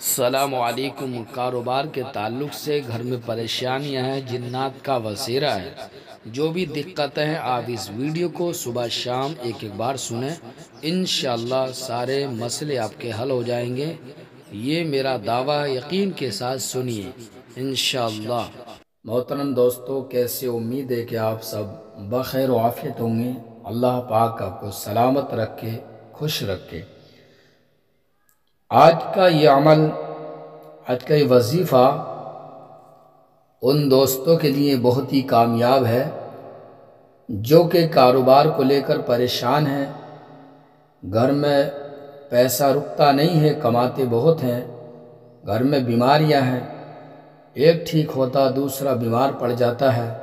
सलामुअलैकुम। कारोबार के ताल्लुक से घर में परेशानियां हैं, जिन्नात का वसेरा है। जो भी दिक्कतें हैं, आप इस वीडियो को सुबह शाम एक एक बार सुने। इंशाअल्लाह सारे मसले आपके हल हो जाएंगे। ये मेरा दावा, यकीन के साथ सुनिए इंशाअल्लाह। मोहतरम दोस्तों, कैसे? उम्मीद है कि आप सब बखैर व आफियत होंगे। अल्लाह पाक आपको सलामत रखे, खुश रखे। आज का ये अमल, आज का ये वजीफ़ा उन दोस्तों के लिए बहुत ही कामयाब है जो कि कारोबार को लेकर परेशान हैं। घर में पैसा रुकता नहीं है, कमाते बहुत हैं, घर में बीमारियां हैं, एक ठीक होता दूसरा बीमार पड़ जाता है,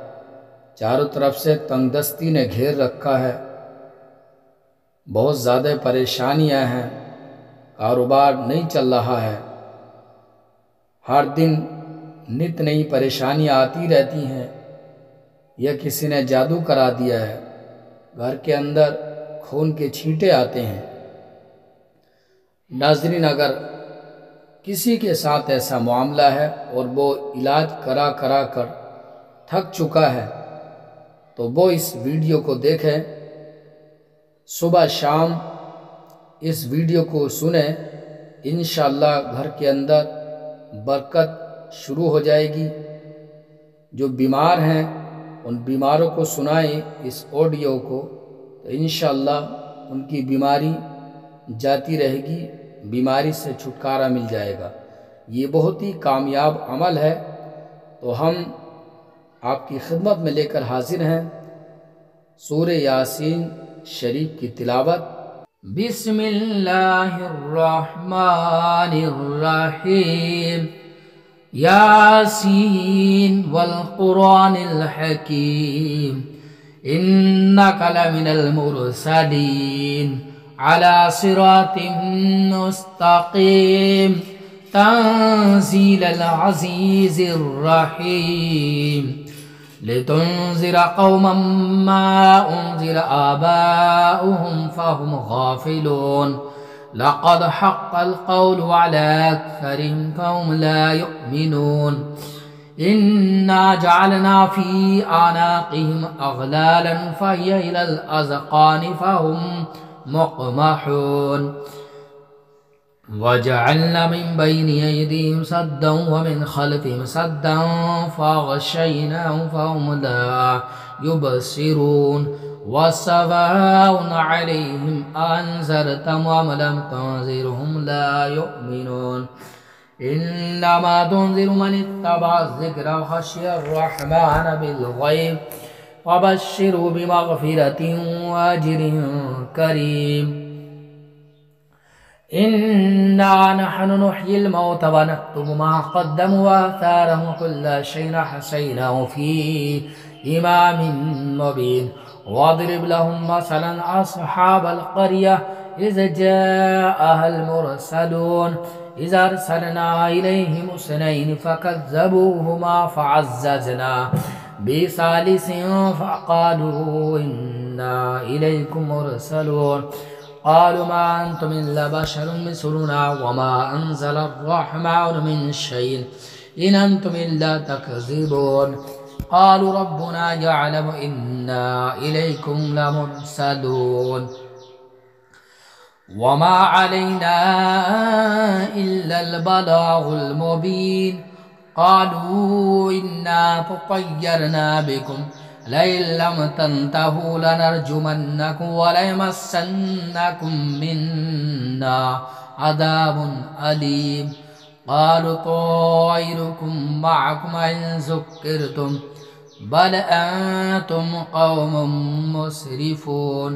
चारों तरफ से तंगदस्ती ने घेर रखा है, बहुत ज़्यादा परेशानियां हैं, कारोबार नहीं चल रहा है, हर दिन नित नई परेशानियां आती रहती हैं। यह किसी ने जादू करा दिया है, घर के अंदर खून के छींटे आते हैं। नाज़रीन, अगर किसी के साथ ऐसा मामला है और वो इलाज करा करा कर थक चुका है तो वो इस वीडियो को देखें, सुबह शाम इस वीडियो को सुने। इंशाअल्लाह घर के अंदर बरकत शुरू हो जाएगी। जो बीमार हैं उन बीमारों को सुनाएं इस ऑडियो को, तो इंशाअल्लाह उनकी बीमारी जाती रहेगी, बीमारी से छुटकारा मिल जाएगा। ये बहुत ही कामयाब अमल है, तो हम आपकी खिदमत में लेकर हाजिर हैं सूरे यासीन शरीफ की तिलावत। बिस्मिल्लाहिर्रहमानिर्रहीम। यासीन वल कुरानिल हकीम, इन्नका लमिनल मुरसलीन अला सिरातिम मुस्तकीम, तंजीलल अज़ीज़िर रहीम, लितुन्ज़िर कौमम मा उन्ज़िर आबाउहुम फहुम गाफिलून, लक़द हक़्क़ल क़ौलु अला अक्सरिहिम फ़हुम ला युमिनून, इन्ना जअलना फ़ी अनाक़िहिम अग़लालन फ़हिय इलल अज़क़ानि फ़हुम मुक़महून, वजअलना मिन बैनि अयदीहिम सद्दन व मिन खल्फ़िहिम सद्दन फ़अग़शयनाहुम फ़हुम ला युबसिरून, वसवाउन अलैहिम अअन्ज़रतहुम अम लम तुन्ज़िरहुम ला युमिनून, इन्नमा तुन्ज़िरु मन इत्तबअ ज़िक्र व ख़शिय अर्रहमान बिल-ग़ैब, फ़बश्शिरहु बिमग़फ़िरतिन व अज्रिन करीम। इन्ना नहनु नुह्यिल मौता व नक्तुबु मा क़द्दमू व आथारहुम व कुल्ल शैइन अहसैनाहु फ़ी इमामिन मुबीन, वज़रिब लहुम मसलन अस्हाबल क़रियह इज़ जाअहल मुरसलून, इज़ अरसलना इलैहिम इस्नैन फ़कज़्ज़बूहुमा फ़अज़्ज़ज़ना बिसालिसिन फ़क़ालू इन्ना इलैकुम मुरसलून, क़ालू मा अंतुम इल्ला बशरुम मिस्लुना व मा अंज़लर्रहमानु मिन शैइन इन अंतुम इल्ला तकज़्ज़िबून, क़ालू रब्बुना यअलमु इन्ना इलैकुम लमुरसलून, व मा अलैना इल्लल बलागुल मुबीन, क़ालू इन्ना तत्तय्यरना बिकुम लइन लम तंतहू लनरजुमन्नकुम व लयमस्सन्नकुम मिन्ना अज़ाबुन अलीम, क़ालू ताइरुकुम मअकुम इन ज़ुक्किरतुम बल अंतुम क़ौमुम मुस्रिफून,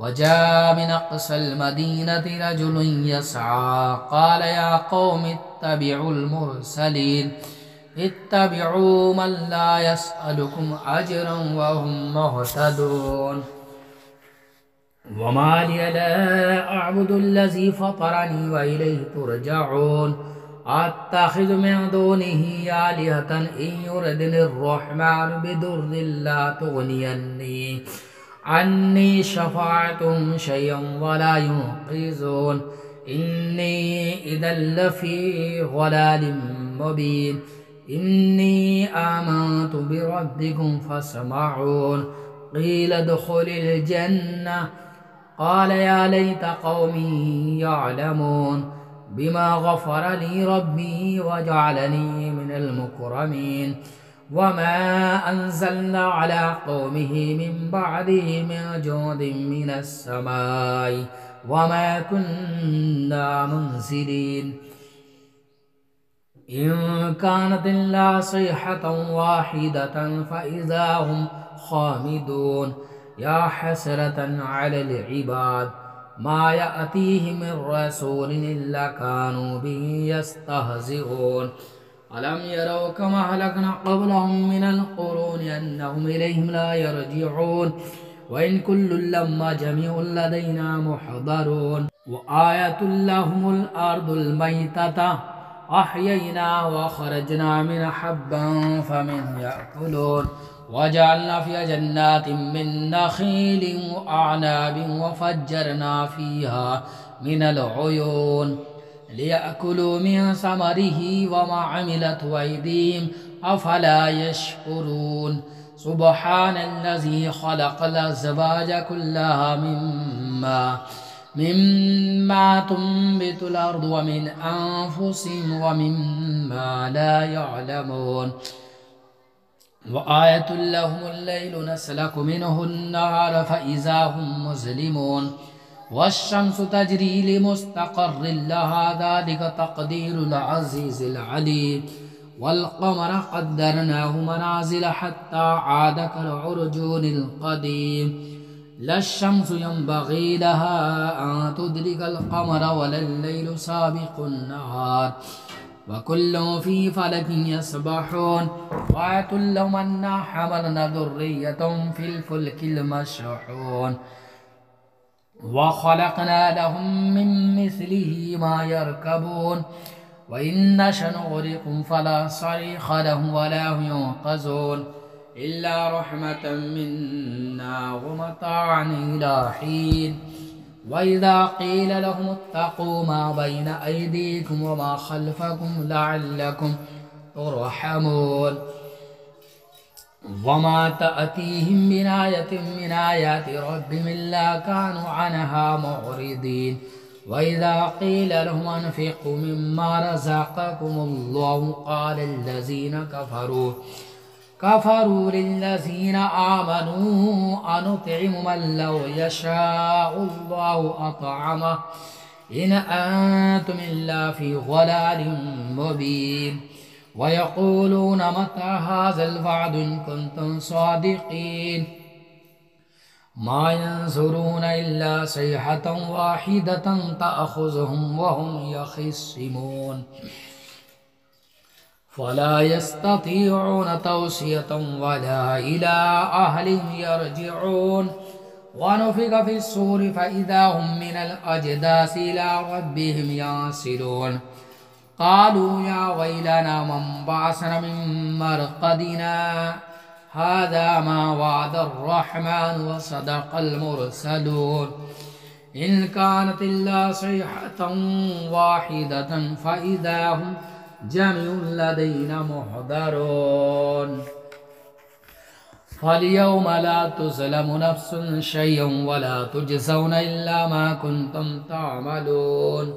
वजाअ मिन अक़सल मदीनति रजुलुन यसअ क़ाल या क़ौमि इत्तबिउल मुरसलीन, इत्तबिउ मन ला यसअलुकुम अजरन व हुम मुहतदून, व मा लिय ला अअबुदुल्लज़ी फ़तरनी व इलैहि तुरजऊन, अत्तख़िज़ु मिन दूनिही आलिहतन इन युरिदिनिर्रहमानु बिदुर्रिन ला तुग़नि अन्नी शफ़ाअतुहुम शयअन व ला युनक़िज़ून, إني إذا لفي ضلال مبين إني آمنت بربكم فاسمعون قيل ادخل الجنة قال يا ليت قومي يعلمون بما غفر لي ربي وجعلني من المكرمين وما أنزلنا على قومه من بعده من جود من السماء وما كنا منزلين إن كانت إلا صيحة واحدة فإذا هم خامدون يا حسرة على العباد ما يأتيهم من رسول إلا كانوا به يستهزئون ألم يروا كما أهلكنا قبلهم من القرون أنهم إليهم لا يرجعون وإن كل لما جميع لدينا محضرون وآية لهم الأرض الميتة أحيينا وخرجنا من حبا فمن يأكلون وجعلنا فيها جنات من نخيل وأعناب وفجرنا فيها من العيون ليأكلوا من ثمره وما عملت أيديهم أفلا يشكرون سبحان الذي خلق الأزواج كلها مما تنبت الأرض ومن أنفسهم ومما لا يعلمون وآية لهم الليل نسلك منه النهار فإذا هم مظلمون والشمس تجري لمستقر لها ذلك تقدير العزيز العليم والقمر قدرناه منازل حتى عاد كالعرجون القديم لا الشمس ينبغي لها أن تدرك القمر ولا الليل سابق النهار وكل في فلك يسبحون وآية لهم أنا حملنا ذرية في الفلك المشحون وخلقنا لهم من مثله ما يركبون وإن نشأ نغرقهم فلا صريخ لهم ولا هم ينقذون إلا رحمة منا ومتاعا إلى حين وإذا قيل لهم اتقوا ما بين أيديكم وما خلفكم لعلكم ترحمون وما تأتيهم من آية من آيات ربهم إلا كانوا عنها معرضين وإذا قيل لهم أنفقوا مما رزقكم الله قال الذين كفروا للذين آمنوا أنطعم من لو يشاء الله أطعمه إن أنتم إلا في ضلال مبين ويقولون متى هذا الوعد إن كنتم صادقين ما ينظرون إلا صيحة واحدة تأخذهم وهم يخصمون فلا يستطيعون توصية ولا إلى أهلهم يرجعون ونفخ في الصور فإذا هم من الأجداث إلى ربهم ينسلون قالوا يا ويلنا من بعثنا من مرقدنا هذا ما وعد الرحمن وصدق المرسلون إن كانت إلا صيحة واحدة فإذا هم جميع لدينا محضرون فاليوم لا تظلم نفس شيئا ولا تجزون إلا ما كنتم تعملون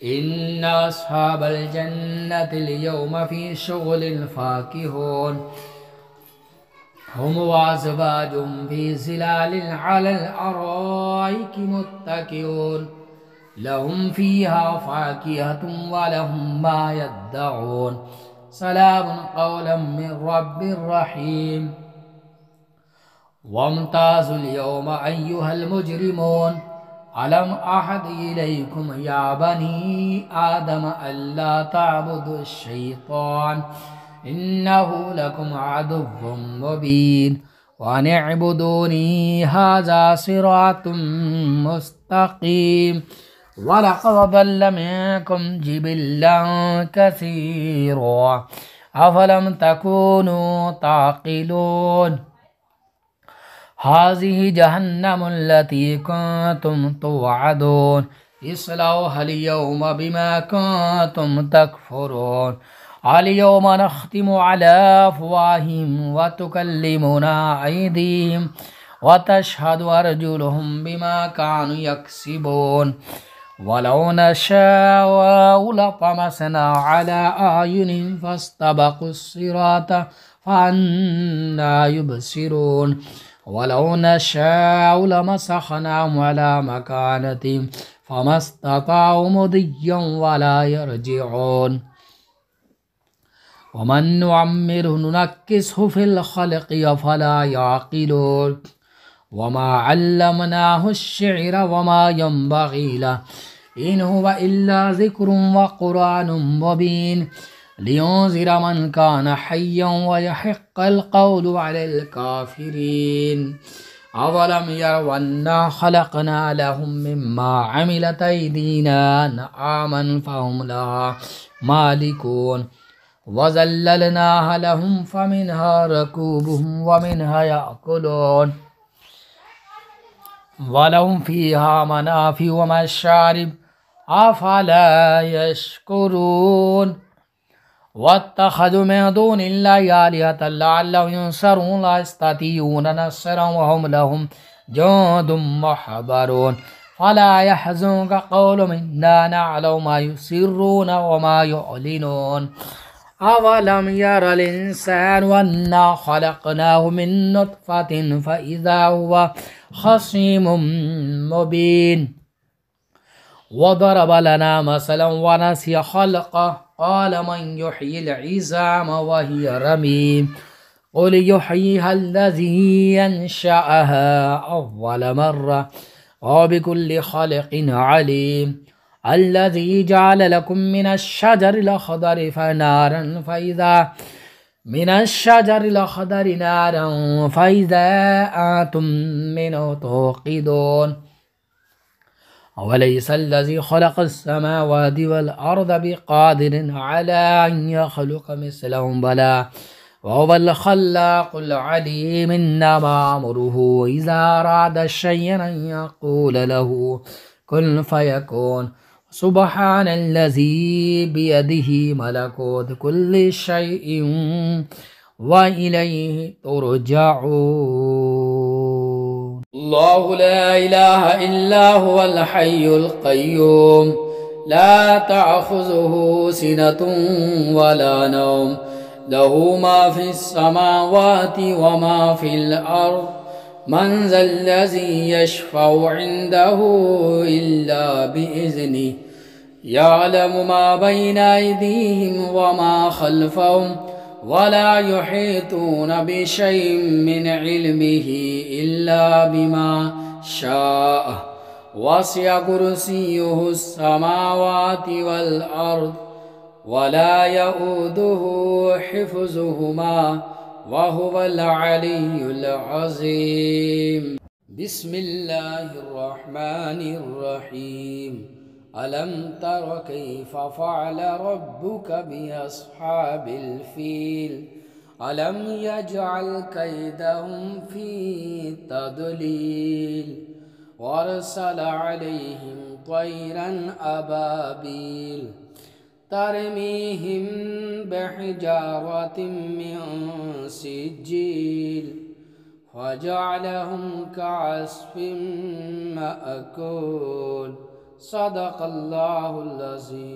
إن أصحاب الجنة اليوم في شغل فاكهون هم وأزواجهم في ظلال على الأرائك متكئون لهم فيها فاكهة ولهم ما يدعون سلام قولا من رب رحيم وامتازوا اليوم أيها المجرمون ألم أعهد إليكم يا بني آدم ألا تعبدوا الشيطان إنه لكم عدو مبين وأن اعبدوني هذا صراط مستقيم ولقد ضل منكم جبلا كثيرا أفلم تكونوا تعقلون हाज़िही जहन्नम अल्लती कुंतुम तुअदून इस्लौहा अल-यौमा बिमा कुंतुम तकफुरून अल-यौमा नख्तिमु अला अफ़वाहिहिम व तुकल्लिमुना अयदीहिम व तशहदु अर्जुलुहुम बिमा कानू यक्सिबून वलौ नशाअु लतमसना अला अयुनिहिम फस्तबक़ुस्सिरात फअन्ना युबसिरून वलौ नशाअु लमसखनाहुम अला मकानतिहिम फमस्तताअु मुदिय्यन वला यरजिऊन वमन नुअम्मिरहु नुनक्किसहु फिल खल्क़ि अफ़ला याक़िलून वमा अल्लमनाहु अश्शिअर वमा यंबग़ी लहु इन हुवा इल्ला ज़िक्रुन व क़ुरआनुम मुबीन लियुनज़िर मन कान हय्यन व यहिक़्क़ल क़ौलु अलल काफ़िरीन अवलम यरौ अन्ना ख़लक़ना लहुम मिम्मा अमिलत अयदीना अनआमन फ़हुम लहा मालिकून वज़ल्ललनाहा लहुम फ़मिन्हा रकूबुहुम व मिन्हा याकुलून वलहुम फ़ीहा मनाफ़िअ व मशारिब अफ़ला यशकुरून वत्तख़ज़ू मिन दूनिल्लाहि आलिहतन लअल्लहुम युनसरून ला यस्ततीऊन नस्रन व हुम लहुम जुंदुम मुहज़रून फ़ला यहज़ुनक क़ौलुहुम इन्ना नअलमु मा युसिर्रून व मा युअलिनून अवलम यरल इंसानु अन्ना ख़लक़नाहु मिन नुत्फ़तिन फ़इज़ा हुवा ख़सीमुम मुबीन वदरब लना मसलन व नसिय ख़ल्क़ह क़ाल मन युह्यिल इज़ाम व हिय रमीम क़ुल युह्यिहा अल्लज़ी अंशअहा अव्वल मर्रा व बिकुल्लि ख़ल्क़िन अलीम अल्लज़ी जअल लकुम मिनश्शजरिल अख़दरि नारन फ़इज़ा अंतुम मिन्हु तूक़िदून अवलैसा अल्लज़ी ख़लक़स-समावाति वल-अर्ज़ बिक़ादिरिन अला अन यख़्लुक़ मिस्लहुम बला वहुवल ख़ल्लाक़ुल अलीम इन्नमा अम्रुहु इज़ा अरादा शय'अन अन यक़ूल लहु कुन फ़यकून सुब्हानल्लज़ी बियदिही मलकूतु कुल्लि शैइन व इलैहि तुरजऊन अल्लाहु ला इलाहा इल्ला हुवल हय्युल क़य्यूम ला तअख़ुज़ुहु सिनतुन वला नौम लहु मा फ़िस समावाति व मा फ़िल अर्ज़ मन ज़ल्लज़ी यशफ़अु इंदहु इल्ला बिइज़्निहि यअलमु मा बैना अयदीहिम व मा ख़ल्फ़हुम वला युहीतून बिशैइन मिन इल्मिहि इल्ला बिमा शाअ वसिअ कुर्सियुहु अस्समावाति वल अर्ज़ वला यऊदुहु हिफ़्ज़ुहुमा वहुवल अलियुल अज़ीम बिस्मिल्लाहिर रहमानिर रहीम अलम तर कैफ़ फ़अल रब्बुक बिअस्हाबिल फ़ील अलम यजअल कैदहुम फ़ी तदलील वअरसल अलैहिम तयरन अबाबील तरमीहिम बिहिजारतिन मिन सिज्जील फजअलहुम कअस्फ़िन मअकूल सदक़ल्लाहुल अज़ीम।